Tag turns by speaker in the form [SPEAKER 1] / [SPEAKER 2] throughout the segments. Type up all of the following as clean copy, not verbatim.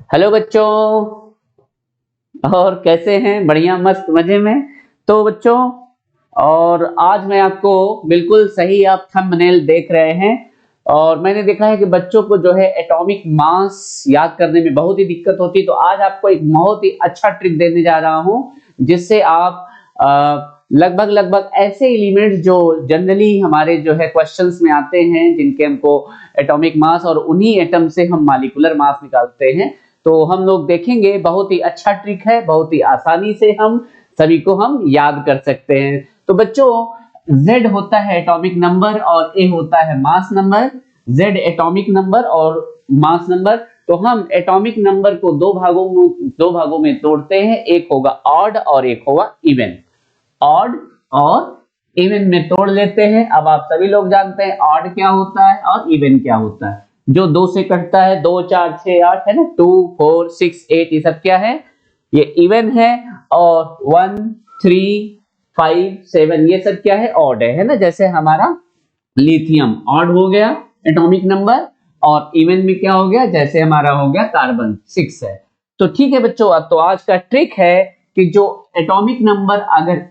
[SPEAKER 1] Hello बच्चों, और कैसे हैं? बढ़िया, मस्त, मजे में। तो बच्चों, और आज मैं आपको बिल्कुल सही, आप थंबनेल देख रहे हैं, और मैंने देखा है कि बच्चों को जो है एटॉमिक मास याद करने में बहुत ही दिक्कत होती है। तो आज आपको एक बहुत ही अच्छा ट्रिक देने जा रहा हूं, जिससे आप लगभग लगभग ऐसे एलिमेंट्स जो जनरली हमारे जो है क्वेश्चंस में आते हैं, जिनके हमको एटॉमिक मास, और उन्हीं एटम से हम मॉलिक्यूलर मास निकालते हैं, तो हम लोग देखेंगे। बहुत ही अच्छा ट्रिक है, बहुत ही आसानी से हम सभी को हम याद कर सकते हैं। तो बच्चों, Z होता है एटॉमिक नंबर और A होता है mass number. Z atomic number और मास नंबर। तो हम एटॉमिक नंबर को दो भागों में तोड़ते हैं। एक होगा ऑड और एक होगा इवन। ऑड और इवन में तोड़ लेते हैं। अब आप सभी लोग जानते हैं ऑड क्या होता है और इवन क्या होता है। जो 2 से कटता है, 2 4 6 8 है ना, 2 4 6 8, ये सब क्या है? ये इवन है। और 1 3 5 7 ये सब क्या है? ऑड है ना। जैसे हमारा लिथियम ऑड हो गया एटॉमिक नंबर, और इवन में क्या हो गया? जैसे हमारा हो गया कार्बन 6 है। तो ठीक है बच्चों, अब तो आज का ट्रिक है कि जो एटॉमिक नंबर अगर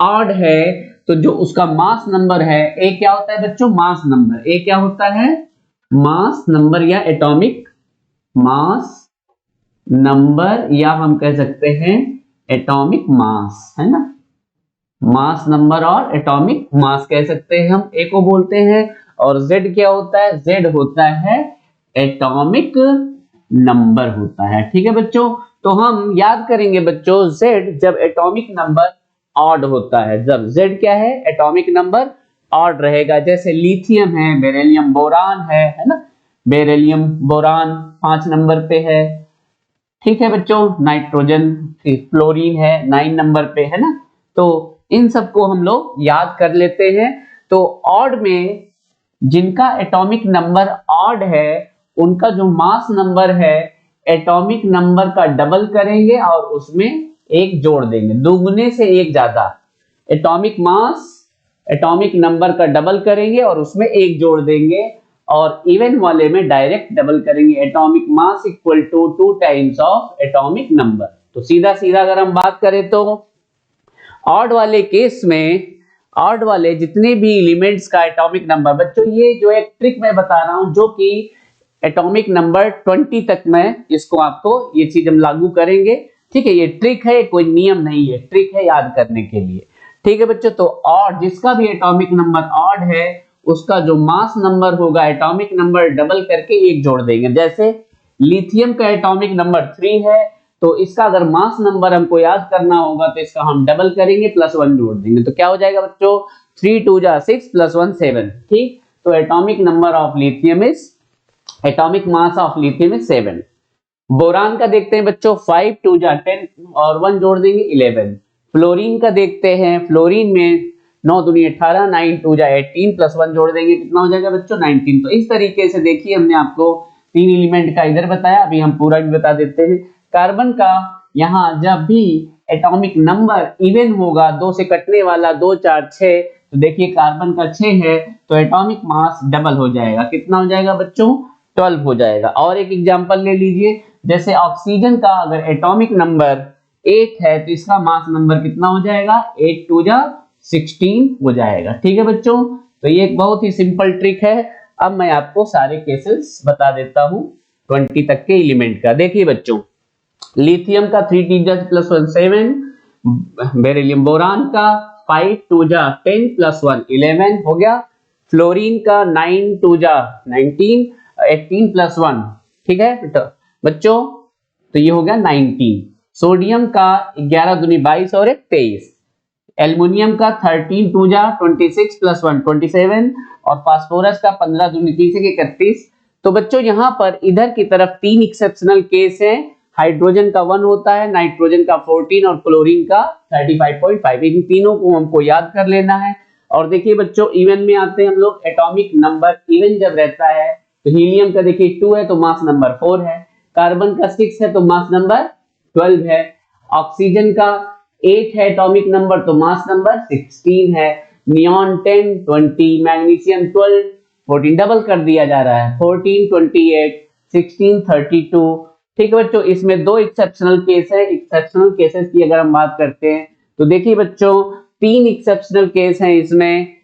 [SPEAKER 1] ऑड है, तो जो उसका मास नंबर है, ए क्या होता है बच्चों? Mass number. ए क्या होता है? मास नंबर, या एटॉमिक मास नंबर, या हम कह सकते हैं एटॉमिक मास, है ना। मास नंबर और एटॉमिक मास कह सकते हैं हम, ए को बोलते हैं। और जेड क्या होता है? जेड होता है एटॉमिक नंबर होता है। ठीक है बच्चों, तो हम याद करेंगे बच्चों, जेड जब एटॉमिक नंबर ऑड होता है, जब जेड क्या है? एटॉमिक नंबर ऑड रहेगा। जैसे लिथियम है, बेरिलियम बोरान है ना। बेरिलियम बोरान 5 नंबर पे है। ठीक है बच्चों, नाइट्रोजन फ्लोरीन है 9 नंबर पे, है ना। तो इन सबको हम लोग याद कर लेते हैं। तो ऑड में जिनका एटॉमिक नंबर ऑड है, उनका जो मास नंबर है, एटॉमिक नंबर का डबल करेंगे और उसमें एक जोड़ देंगे, दुगने से एक ज्यादा। एटॉमिक मास एटॉमिक नंबर का डबल करेंगे और उसमें एक जोड़ देंगे, और इवन वाले में डायरेक्ट डबल करेंगे। Atomic mass equal to 2 times of atomic number. तो सीधा सीधा अगर हम बात करें तो ऑड वाले केस में, ऑड वाले जितने भी एलिमेंट्स का एटॉमिक नंबर, बच्चों ये जो एक ट्रिक मैं बता रहा हूं, जो कि एटॉमिक नंबर 20 तक में इसको आपको ये चीज हम लागू करेंगे। ठीक है, ये ट्रिक है, कोई नियम नहीं है, ट्रिक है याद करने के लिए। ठीक है बच्चों, तो ऑड जिसका भी एटॉमिक नंबर ऑड है, उसका जो मास नंबर होगा, एटॉमिक नंबर डबल करके एक जोड़ देंगे। जैसे लिथियम का एटॉमिक नंबर 3 है, तो इसका अगर मास नंबर हमको याद करना होगा, तो इसका हम डबल करेंगे, +1 जोड़ देंगे। तो क्या हो जाएगा बच्चों? 3 2 जा 6 +1 7। ठीक, तो atomic number of lithium is, atomic mass of lithium is 7। Boron का देखते हैं बच्चों, 5 2 जा 10 और 1 जोड़ देंगे 11। फ्लोरीन का देखते हैं, फ्लोरीन में 9 दूनी 18, 9 2 जा 18 +1 जोड़ देंगे, कितना हो जाएगा बच्चों? 19। तो इस तरीके से देखिए, हमने आपको 3 एलिमेंट का इधर बताया, अभी हम पूरा भी बता देते हैं। कार्बन का यहाँ जब भी एटॉमिक नंबर इवन होगा, 2 से कटने वाला, 2 4 6, तो देखिए कार्बन का 6 है, तो एटॉमिक मास डबल हो जाएगा। कितना हो जाएगा बच्चों? 12 हो जाएगा। और एक एग्जांपल ले लीजिए, जैसे ऑक्सीजन का अगर एटॉमिक नंबर 8 है, तो इसका मास नंबर कितना हो जाएगा? 8 2 जा 16 हो जाएगा। ठीक है बच्चों, तो ये एक बहुत ही सिंपल ट्रिक है। अब मैं आपको सारे केसेस बता देता हूं 20 तक के एलिमेंट का। देखिए बच्चों, लिथियम का 3 2 जा +1 7, बेरिलियम बोरान का 5 2 जा 10 +1 11 हो गया। फ्लोरीन का 9 2 जा 19, 18 +1। ठीक है बच्चों, तो ये हो गया 19। सोडियम का 11 दूनी 22 और 1 23। एल्युमिनियम का 13 2 जा 26 +1 27, और फास्फोरस का 15 दूनी 30 31। तो बच्चों यहाँ पर इधर की तरफ 3 एक्सेप्शनल केस हैं। हाइड्रोजन का 1 होता है, नाइट्रोजन का 14 और क्लोरीन का 35.5। इन तीनों को हमको याद कर लेना है। और देखिए बच्चों, इवन में आते हैं हम लोग। एटॉमिक नंबर इवन जब रहता है, तो हीलियम का देखिए 2 है, तो मास नंबर 4 है। कार्बन का 6 है, तो मास नंबर 12 है। ऑक्सीजन का 8 है एटॉमिक नंबर, तो मास नंबर 16 है। नियॉन 10 20, मैग्नीशियम 12 14, डबल कर दिया जा रहा है, 14 28 16 32 ठीक है बच्चों, इसमें दो एक्सेप्शनल केस है। एक्सेप्शनल केसेस की अगर हम बात करते हैं तो देखिए बच्चों, 3 एक्सेप्शनल केस हैं इसमें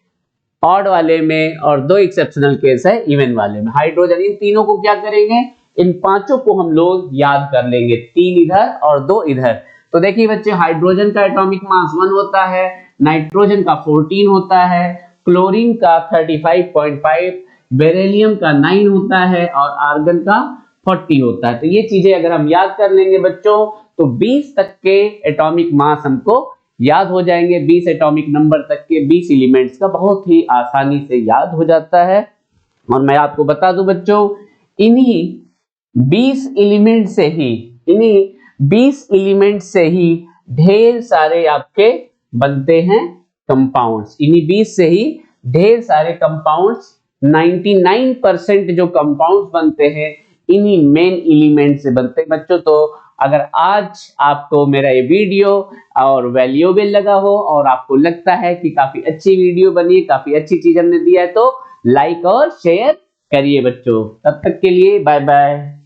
[SPEAKER 1] ऑड वाले में, और 2 एक्सेप्शनल केस है इवन वाले में। हाइड्रोजन, इन तीनों को क्या करेंगे, इन पांचों को हम लोग याद कर लेंगे, 3 इधर और 2 इधर। तो देखिए बच्चे, हाइड्रोजन का एटॉमिक मास 1 होता है, नाइट्रोजन का 14 होता है, क्लोरीन का 35.5, बेरिलियम का 9 होता है और आर्गन का 40 होता है। तो ये चीजें अगर हम याद कर लेंगे बच्चों तो 20 तक के एटॉमिक मास हमको याद हो जाएंगे। 20 एटॉमिक नंबर तक के 20 एलिमेंट्स का बहुत ही आसानी से याद हो जाता है। और मैं आपको बता दूं बच्चों, इन्हीं 20 एलिमेंट से ही ढेर सारे आपके बनते हैं कंपाउंड्स। इन्हीं 20 से ही ढेर सारे कंपाउंड्स, 99% जो कंपाउंड्स बनते हैं इन्हीं मेन एलिमेंट से बनते हैं बच्चों। तो अगर आज आपको मेरा ये वीडियो और वैल्यूएबल लगा हो और आपको लगता है कि काफी अच्छी वीडियो बनी है, काफी अच्छी चीज हमने दिया है, तो लाइक और शेयर करिए बच्चों। तब तक के लिए बाय बाय।